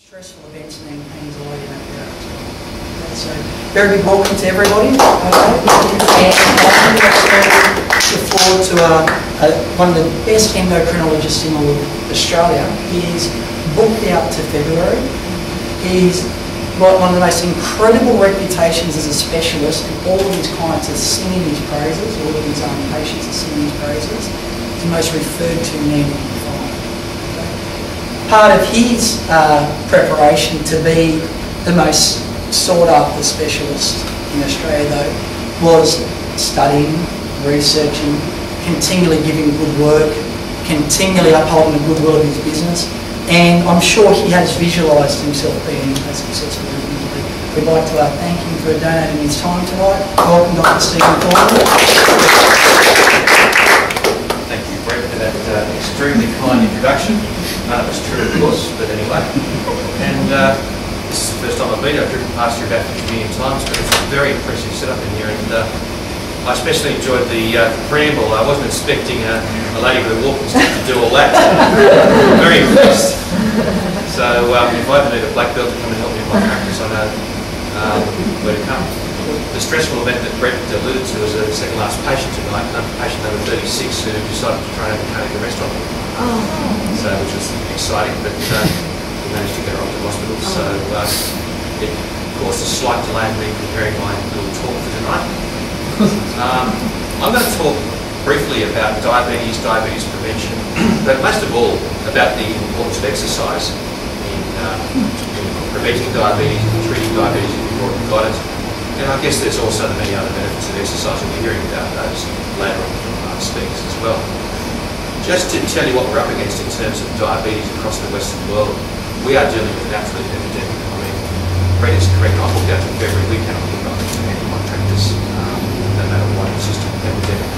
Stressful events and anxiety in that area as well. So, very big welcome to everybody. And I'm going to look forward to one of the best endocrinologists in all of Australia. He's booked out to February. He's got one of the most incredible reputations as a specialist, and all of his clients are singing his praises, all of his own patients are singing his praises. He's the most referred to man in the field. Part of his preparation to be the most sought after specialist in Australia, though, was studying, researching, continually giving good work, continually upholding the goodwill of his business, and I'm sure he has visualised himself being as successful as he can be. We'd like to thank him for donating his time tonight. Welcome, Dr. Stephen Thornley. Thank you, Brett, for that extremely kind introduction. None of it's true, of course, but anyway. And this is the first time I've been here. I've driven past you about 50 million times, but it's a very impressive setup in here. And I especially enjoyed the preamble. I wasn't expecting a lady with a walking stick to do all that. Very impressed. So if I ever need a black belt to come and help me in my practice, I know where to come. The stressful event that Brett alluded to was a second last patient tonight, patient number 36, who decided to try and overcome the restaurant. So, which was exciting, but we managed to get her off to hospital. So it caused a slight delay in me preparing my little talk for tonight. I'm going to talk briefly about diabetes prevention, but most of all about the importance of exercise in preventing diabetes and treating diabetes if you've already got it. And I guess there's also the many other benefits of exercise. We'll be hearing about those later on from speakers as well. Just to tell you what we're up against in terms of diabetes across the Western world, we are dealing with an absolute epidemic. I mean, Brett is correct. I looked out to February, we cannot look up to any my practice, no matter what, it's just an epidemic.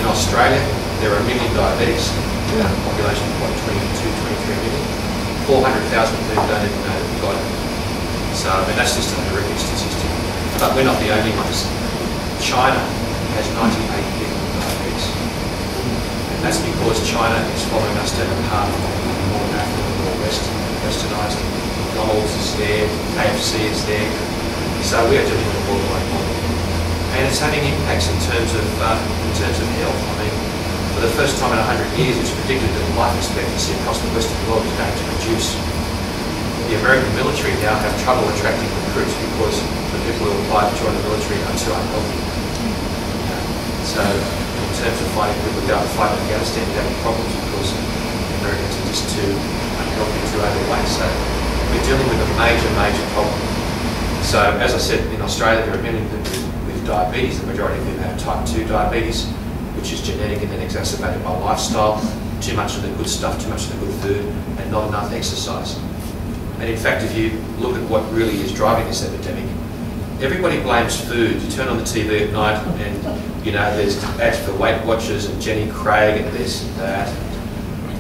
In Australia, there are 1 million diabetics, a population of what, 22, 23 million. 400,000 of whom don't even know that we've got it. So, I mean, that's just a horrific statistic. But we're not the only ones. China has 98 million diabetes. And that's because China is following us down the path of more Africa, more Westernizing. McDonald's is there, KFC is there. So we are dealing with a worldwide model. And it's having impacts in terms of health. I mean, for the first time in 100 years, it's predicted that life expectancy across the Western world is going to reduce. The American military now have trouble attracting recruits because the people who apply to join the military are too unhealthy. So, in terms of finding people to go and fight in Afghanistan, we're having problems because the Americans are just too unhealthy, too overweight. So, we're dealing with a major problem. So, as I said, in Australia, there are many with diabetes. The majority of them have type 2 diabetes, which is genetic and then exacerbated by lifestyle. Too much of the good stuff, too much of the good food, and not enough exercise. And in fact, if you look at what really is driving this epidemic, everybody blames food. You turn on the TV at night and, you know, there's ads for Weight Watchers and Jenny Craig and this and that.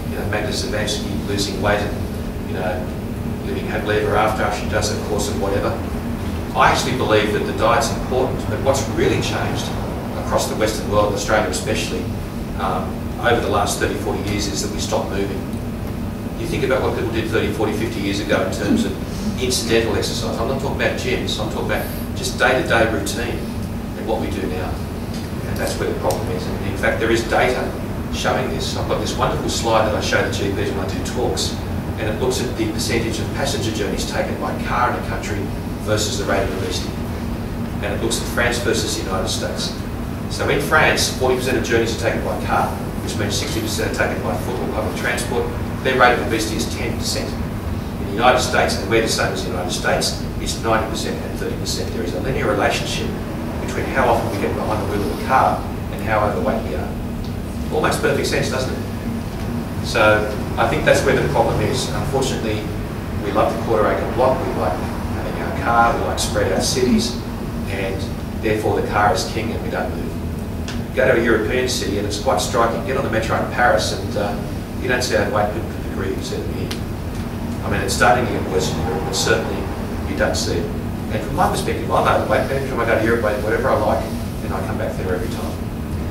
You know, Magda Savansky losing weight and, you know, living happily ever after she does a course of whatever. I actually believe that the diet's important, but what's really changed across the Western world, Australia especially, over the last 30, 40 years is that we stopped moving. You think about what people did 30, 40, 50 years ago in terms of incidental exercise. I'm not talking about gyms, I'm talking about just day-to-day routine and what we do now. And that's where the problem is. And in fact, there is data showing this. I've got this wonderful slide that I show the GPs when I do talks, and it looks at the percentage of passenger journeys taken by car in a country versus the rate of obesity. And it looks at France versus the United States. So in France, 40% of journeys are taken by car, which means 60% are taken by foot or public transport. Their rate of obesity is 10%. In the United States, and we're the same as the United States, it's 90% and 30%. There is a linear relationship between how often we get behind the wheel of a car and how overweight we are. All makes perfect sense, doesn't it? So I think that's where the problem is. Unfortunately, we love the quarter acre block, we like having our car, we like spread out cities, and therefore the car is king and we don't move. Go to a European city and it's quite striking. Get on the metro in Paris and you don't see overweight people to the degree you see them here. I mean, it's starting to get worse in Europe, but certainly you don't see it. And from my perspective, I'm overweight. Every time I go to Europe, I eat whatever I like, and I come back there every time.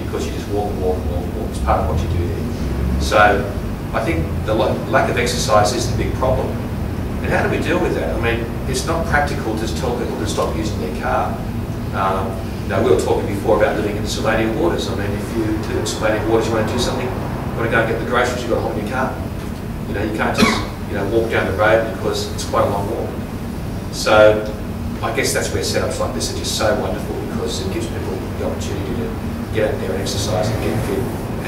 Because you just walk and walk and walk and walk. It's part of what you do there. So I think the lack of exercise is the big problem. And how do we deal with that? I mean, it's not practical to tell people to stop using their car. We were talking before about living in Sylvanian waters. I mean, if you live in Sylvanian waters, you want to do something, you want to go and get the groceries, you've got to hop in your car. You can't just, walk down the road because it's quite a long walk. So, I guess that's where setups like this are just so wonderful, because it gives people the opportunity to get out there and exercise and get fit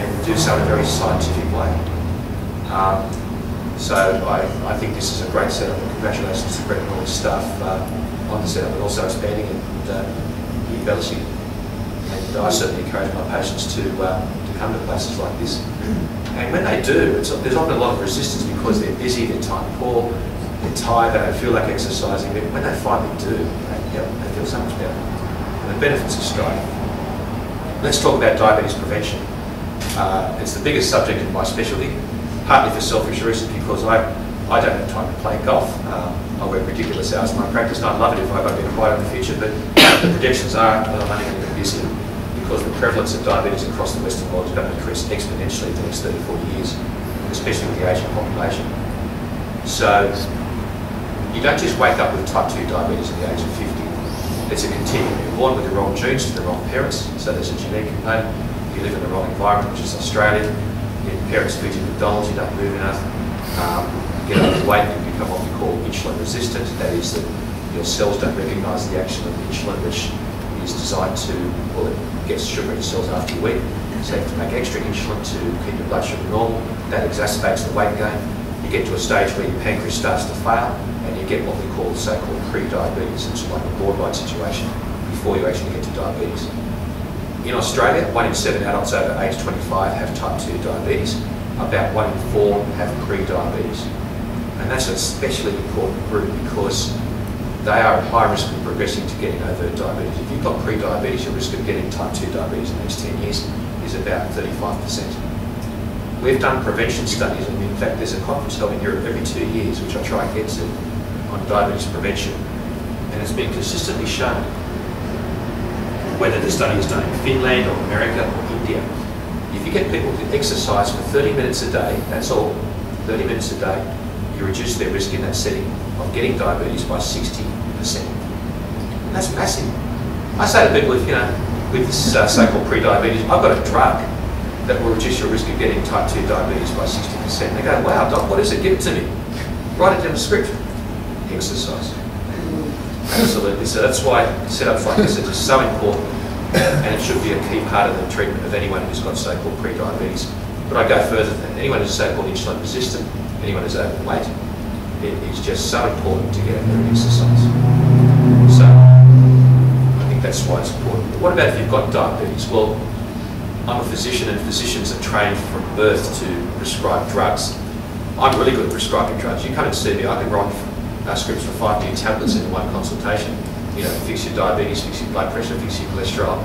and do so in a very scientific way. So I think this is a great setup, and congratulations to Brett and all his staff on the setup, and also expanding it in Bellissy. And I certainly encourage my patients to come to places like this. And when they do, there's often a lot of resistance because they're busy, they're time poor, they're tired, they don't feel like exercising. But when they finally do, they feel so much better. And the benefits are striking. Let's talk about diabetes prevention. It's the biggest subject in my specialty, partly for selfish reasons, because I don't have time to play golf. I work ridiculous hours in my practice, and I'd love it if I got a bit quiet in the future, but the projections are that I'm only going to get busier, because the prevalence of diabetes across the Western world is going to increase exponentially in the next 30, 40 years, especially with the ageing population. So you don't just wake up with type 2 diabetes at the age of 50. It's a continuum. You're born with the wrong genes to the wrong parents, so there's a genetic component. You live in the wrong environment, which is Australia. Your parents feed you McDonald's, you don't move enough. You get overweight, you become what we call insulin resistant. That is that your cells don't recognise the action of insulin, which is designed to, it gets sugar in your cells after you eat. So you have to make extra insulin to keep your blood sugar normal. That exacerbates the weight gain. You get to a stage where your pancreas starts to fail, and you get what we call so-called pre-diabetes. It's like a borderline situation before you actually get to diabetes. In Australia, 1 in 7 adults over age 25 have type 2 diabetes. About 1 in 4 have pre-diabetes. And that's an especially important group because they are at high risk of progressing to getting overt diabetes. If you've got pre-diabetes, your risk of getting type 2 diabetes in the next 10 years is about 35%. We've done prevention studies, and in fact there's a conference held in Europe every 2 years, which I try and get to, on diabetes prevention. And it's been consistently shown, whether the study is done in Finland or America or India, if you get people to exercise for 30 minutes a day, that's all, 30 minutes a day, you reduce their risk in that setting of getting diabetes by 60%. And that's massive. I say to people, if with this so-called pre-diabetes, I've got a drug that will reduce your risk of getting type 2 diabetes by 60%. They go, wow, doc, what is it? Give it to me. Write it down the script. Exercise. Absolutely. So that's why setups like this are just so important, and it should be a key part of the treatment of anyone who's got so-called pre-diabetes. But I go further than that. Anyone who's so-called insulin resistant, anyone who's overweight, it is just so important to get out there and exercise. So I think that's why it's important. But what about if you've got diabetes? Well, I'm a physician, and physicians are trained from birth to prescribe drugs. I'm really good at prescribing drugs. You come and see me, I can write scripts for 5 new tablets in one consultation. Fix your diabetes, fix your blood pressure, fix your cholesterol,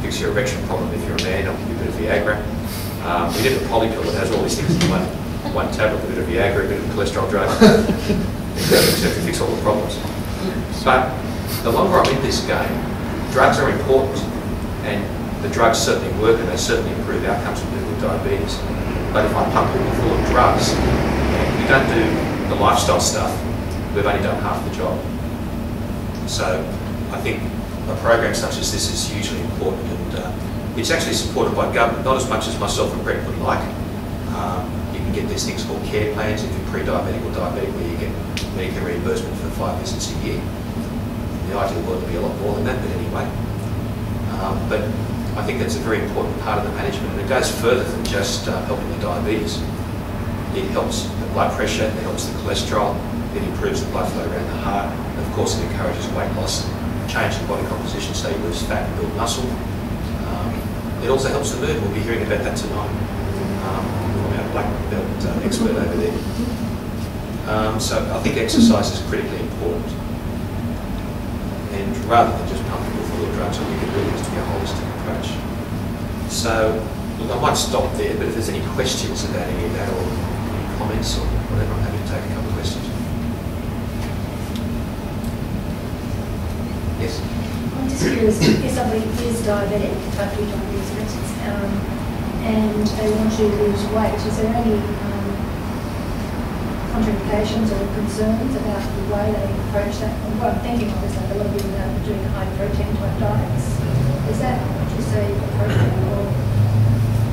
fix your erection problem if you're a man. I'll give you a bit of Viagra. We did a poly pill that has all these things in one tablet, a bit of Viagra, a bit of cholesterol drug, except to fix all the problems. But the longer I'm in this game, drugs are important, and the drugs certainly work, and they certainly improve outcomes for people with diabetes. But if I pump people full of drugs, we don't do the lifestyle stuff, we've only done half the job. So I think a program such as this is hugely important, and it's actually supported by government, not as much as myself and Brett would like. You can get these things called care plans if you're pre-diabetic or diabetic, where you get Medicare reimbursement for 5 visits a year. In the ideal world would be a lot more than that, but anyway. But I think that's a very important part of the management, and it goes further than just helping the diabetes. It helps the blood pressure, it helps the cholesterol, it improves the blood flow around the heart, and of course it encourages weight loss, change in body composition so you lose fat and build muscle. It also helps the mood. We'll be hearing about that tonight from our black belt expert over there. So I think exercise is critically important, and rather than just pump people full of drugs, I think it really needs to be a holistic approach. So look, I might stop there, but if there's any questions about any of that or any comments or whatever, I'm happy to take a couple of questions. Yes? I'm just curious, if somebody is diabetic, type 2 diabetes for instance, and they want to lose weight, is there any contraindications or concerns about the way they approach that? And what I'm thinking of is like a lot of people that are doing high protein type diets. Is that, would you say, appropriate or?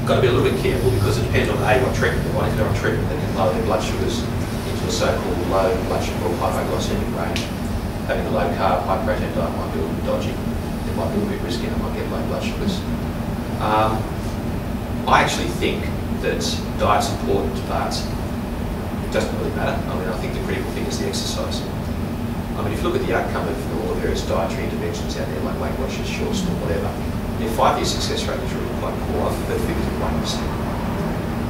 Got to be a little bit careful because it depends on what treatment they're on. If they're on treatment that can lower their blood sugars into a so-called low blood sugar or hypoglycemic range, having a low carb, high protein diet might be a little bit dodgy. It might be a little bit risky and it might get low blood sugars. I actually think that diet's important, but it doesn't really matter. I mean, I think the critical thing is the exercise. I mean, if you look at the outcome of all the various dietary interventions out there, like Weight Watchers, Short or whatever, their 5-year success rate is really quite poor. I've heard figures of 1%.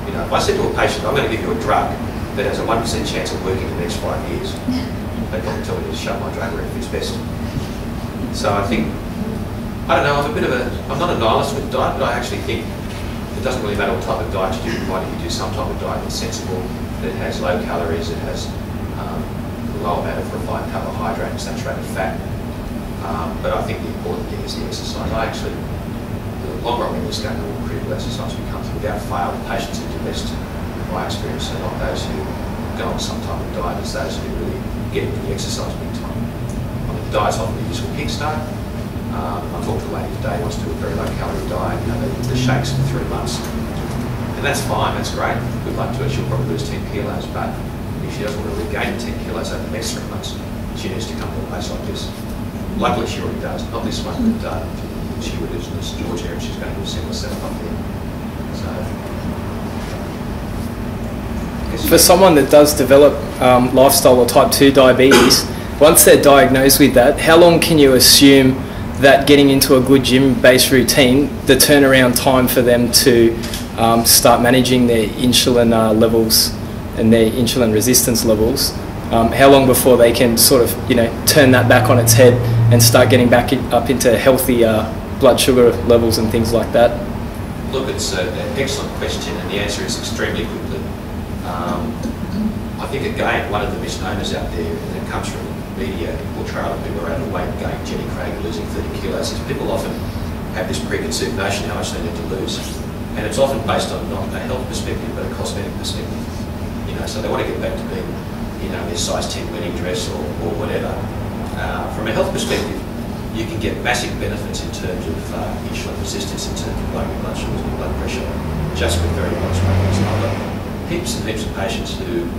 You know, if I said to a patient, I'm going to give you a drug that has a 1% chance of working in the next 5 years, they'd probably tell me to shut my drug where it fits best. So I think, I don't know, I'm not a nihilist with diet, but I actually think it doesn't really matter what type of diet you do, provided you do some type of diet that's sensible, that has low calories, it has a low amount of refined carbohydrate and saturated fat. But I think the important thing is the exercise. The longer I'm in this game, the more critical exercise becomes. Without fail, the patients who do best, in my experience, are not those who go on some type of diet, it's those who really get into the exercise big time. I mean, diet's often a useful kickstart. I talked to a lady today who wants to do a very low calorie diet, you know, the shakes for 3 months. And that's fine, that's great. Good luck to her, she'll probably lose 10 kilos, but if she doesn't want to regain 10 kilos over the next 3 months, she needs to come to a place like this. Luckily she already does, not this one, but she would lose in this Georgia and she's going to do a similar setup up there. So, for someone that does develop lifestyle or type 2 diabetes, once they're diagnosed with that, how long can you assume that getting into a good gym-based routine, the turnaround time for them to start managing their insulin levels and their insulin resistance levels, how long before they can sort of, you know, turn that back on its head and start getting back up into healthy blood sugar levels and things like that? Look, it's an excellent question, and the answer is extremely quickly. I think, again, one of the misnomers out there, and it comes from media portrayal of people around the weight gain, Jenny Craig losing 30 kilos, is people often have this preconceived notion how much they need to lose. And it's often based on not a health perspective, but a cosmetic perspective. You know, so they want to get back to being, you know, their size 10 wedding dress or whatever. From a health perspective, you can get massive benefits in terms of insulin resistance, in terms of lowering your blood sugars and blood pressure, just with very modest weight loss. I've got heaps and heaps of patients who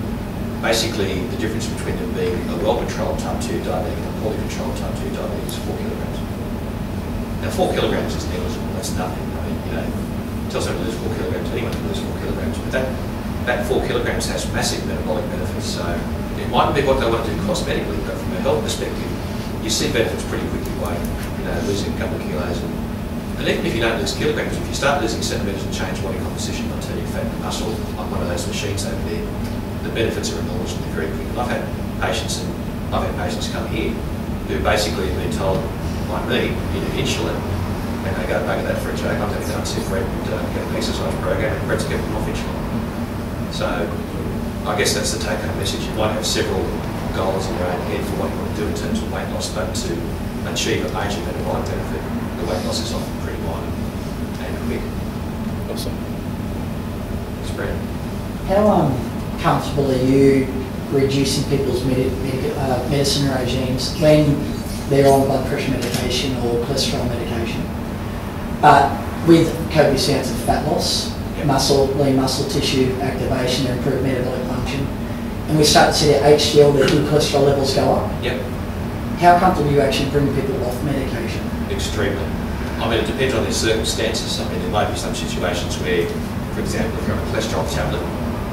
basically the difference between them being a well-controlled type 2 diabetic and a poorly controlled type 2 diabetic is 4 kilograms. Now 4 kilograms is negligible, that's nothing. I mean, you know, tell someone to lose 4 kilograms, anyone can lose 4 kilograms, but that 4 kilograms has massive metabolic benefits. So it might be what they want to do cosmetically, but from a health perspective, you see benefits pretty quickly by, you know, losing a couple of kilos. And even if you don't lose kilograms, if you start losing centimetres and change body composition by turning fat into muscle, like one of those machines over there, the benefits are enormous and they're very quick. And I've had patients come here who basically have been told by me, you need insulin, and they go back at that for a joke. I'm going to go and see Brett and get an exercise program, and Brett's getting them off insulin. So I guess that's the take-home message. You might have several goals in your own head for what you want to do in terms of weight loss, but to achieve a major metabolic benefit, the weight loss is often pretty minor and quick. Awesome. It's Brett. How comfortable are you reducing people's medicine regimes when they're on blood pressure medication or cholesterol medication, but with copious amounts of fat loss, lean muscle tissue activation and improved metabolic function, and we start to see their HDL, their good cholesterol levels go up? Yep. How comfortable are you actually bringing people off medication? Extremely. I mean, it depends on their circumstances. I mean, there might be some situations where, for example, if you're on a cholesterol tablet,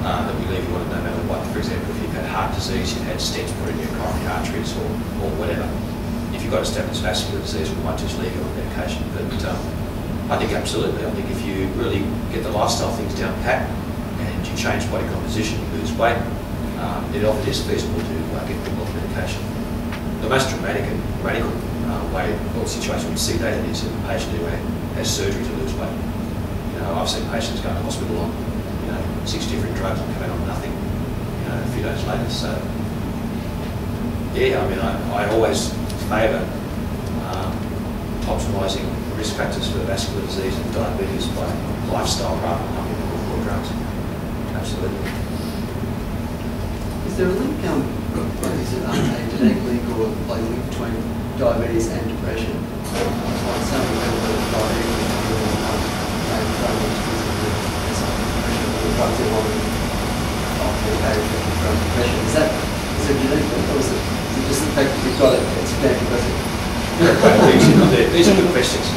that we leave you on no matter what. For example, if you've had heart disease, you've had stents put in your coronary arteries or whatever. If you've got established vascular disease, we might just leave you on medication. But I think absolutely. I think if you really get the lifestyle things down pat and you change body composition, you lose weight, it often is feasible to get people off medication. The most dramatic and radical way or situation we see that is a patient who has surgery to lose weight. You know, I've seen patients go to hospital on 6 different drugs and come out on nothing, you know, a few days later. So, yeah, I mean, I always favour optimising risk factors for vascular disease and diabetes by lifestyle rather than pumping people for drugs. Absolutely. Is Is there a link, is it a genetic link or like link between diabetes and depression? Like some people with diabetes drugs are on from depression. Is it a genetic link or is it just the fact that you've got it, it's bad because it... These are good questions.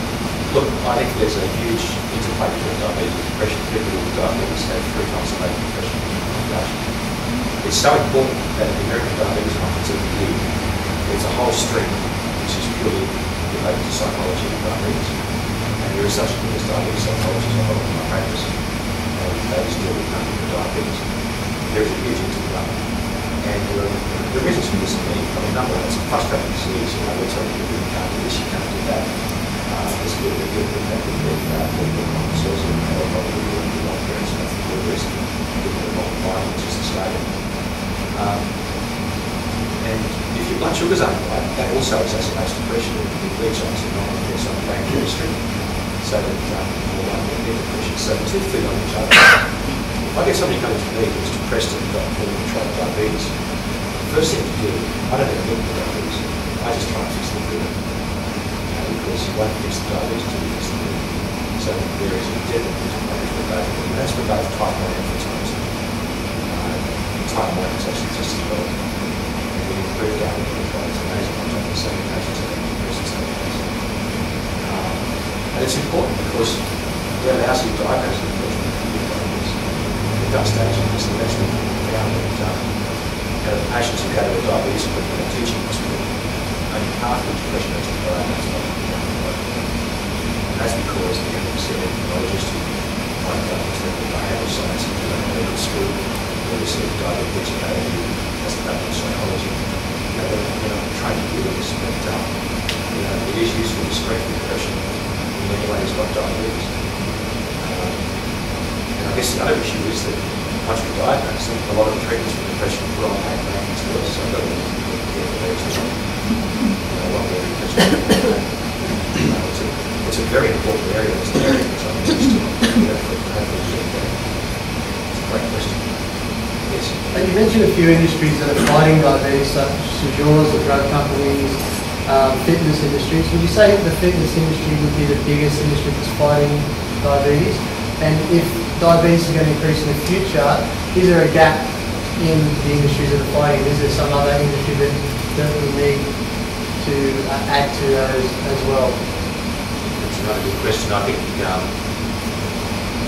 Look, I think there's a huge interplay between diabetes and depression. People with diabetes have 3 times the rate of depression in the population. It's so important that the American Diabetes Conference every year, there's a whole stream which is purely related to psychology and diabetes. And there is such a thing as diabetes psychology, so I hold my practice, and that is still becoming for diabetes. There is a huge interplay. And the reasons for this are many. I mean, number one, it's a frustrating disease. You know, we're telling you you can't do this, you can't do that. There's a bit of a guilt impact with the common source of probably the long parents and that's the risk of the long body, which is Australia. And if your blood sugars aren't right, that also exacerbates depression. It leads on to non-obvious on brain chemistry, so that more likely to get depression. So the two feed on each other. If I get somebody coming to me who's depressed and got full control of diabetes, the first thing to do, I don't even look at diabetes. I just try and fix the liver. Because you won't fix the diabetes until you fix the liver. So there is a definite interplay for both. And that's for both type 1 and for type 2. Type 1 is actually just as well. And we improved our liver. It's amazing how many so many patients have depressed and diabetes. And it's important because it allows you to diagnose the depression. At that stage, it's actually found that the patients who go to a diabetes clinic in a teaching hospital, only half of the depression is diagnosed by and that's because the endocrinologist who might diagnose them with behavioural science and do medical school, or receive diabetes education, that's the background psychology. They're not trained to do this, but it is useful to strengthen depression in many ways like diabetes. I guess the other issue is that once we diagnose them, a lot of the treatments for depression are put on back as well, so I've got to be careful there as well. It's a very important area. It's an area which I'm interested in. It's a great question. Yes. You mentioned a few industries that are fighting diabetes, such as yours, the drug companies, fitness industries. Would you say the fitness industry would be the biggest industry that's fighting diabetes? And if diabetes is going to increase in the future, is there a gap in the industries that are fighting? Is there some other industry that we need to add to those as well? That's another good question. I think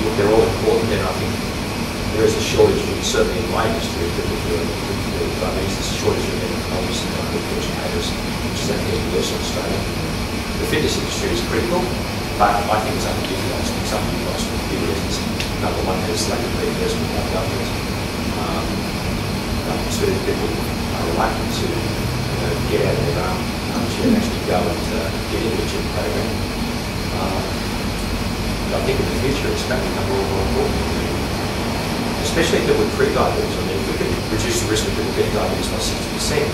look, they're all important, and I think there is a shortage, certainly in my industry, with diabetes, there's a shortage of endocrinologists and medical educators, which is actually worse in Australia. The fitness industry is critical, but I think it's underutilized. It's underutilized for a few reasons. Number one, there's lack of reimbursement by government. Two, people are reluctant to get out of their armchair and actually go and get into a gym program. But I think in the future it's going to become more and more important. Especially people with pre-diabetes. I mean, if we can reduce the risk of people getting diabetes by 60%,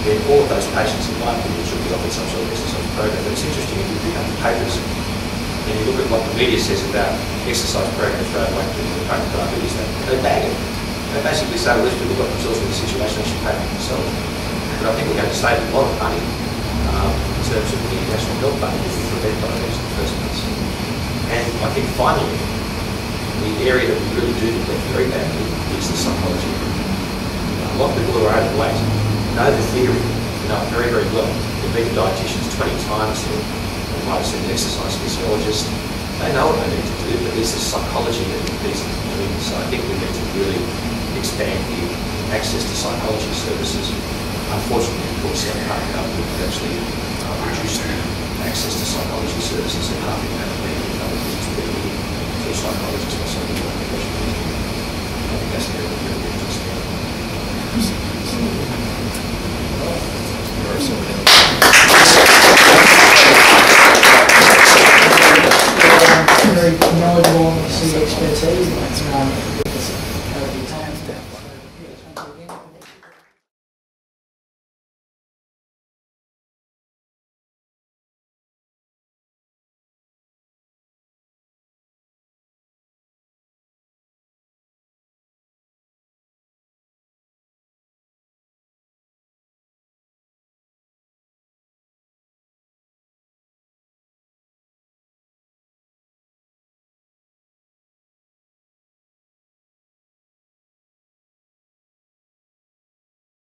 then all of those patients, in my opinion, should be offered some sort of exercise program. But it's interesting, if you pick up the papers and you look at what the media says about exercise programs for overweight people with diabetes, they bag it. They basically say, well, these people got themselves in a situation they should pay for themselves. But I think we're going to save a lot of money in terms of the National Health Fund if we prevent diabetes in the first place. And I think finally, the area that we really do neglect very badly is the psychology. A lot of people who are overweight know the theory, know it very, very well. They've been to dietitians 20 times, they might have seen an exercise physiologist. They know what they need to do, but there's this psychology that needs to be doing. So I think we need to really expand the access to psychology services. Unfortunately, of course, our current government has actually reduced the access to psychology services and half the amount of money and other things that we need to a psychologist or something like that. I think that's very, very interesting. Very knowledgeable, see expertise.